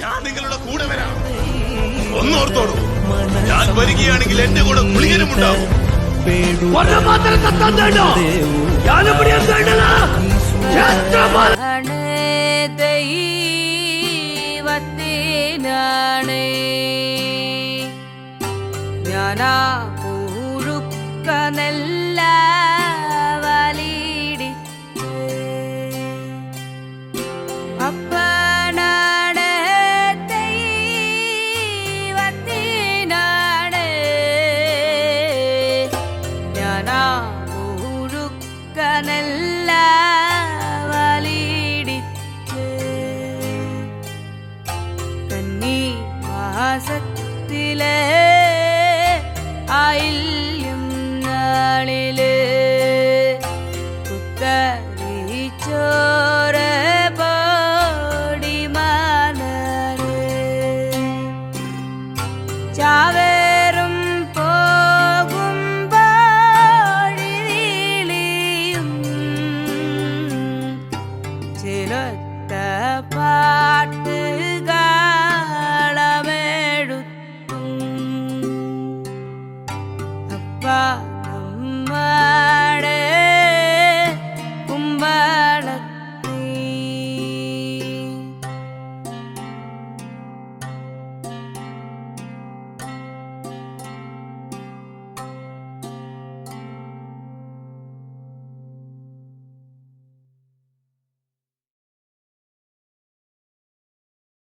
ഞാൻ നിങ്ങളുടെ കൂടെ വരാം. ഒന്നോർത്തോളൂ, ഞാൻ വരികയാണെങ്കിൽ എന്റെ കൂടെ ഗുളികനും ഉണ്ടാവും. ഞാനാ പൂഴുക്ക നെല്ല വലിടിച്ച് അപ്പനാണ് ദൈവത്തിനാണ് ഞാനാ പൂഴുക്ക നെല്ല വലിടിച്ച് കന്നി മാസത്തിലെ ആയില്യം നാളില് കുത്തരിച്ചോര പൊടിമാനര് ചാവേറും പോകുമ്പോഴിളിയും ചിലത്ത പാട്ടുകാളമെഴുത്തും അപ്പ നമ്മ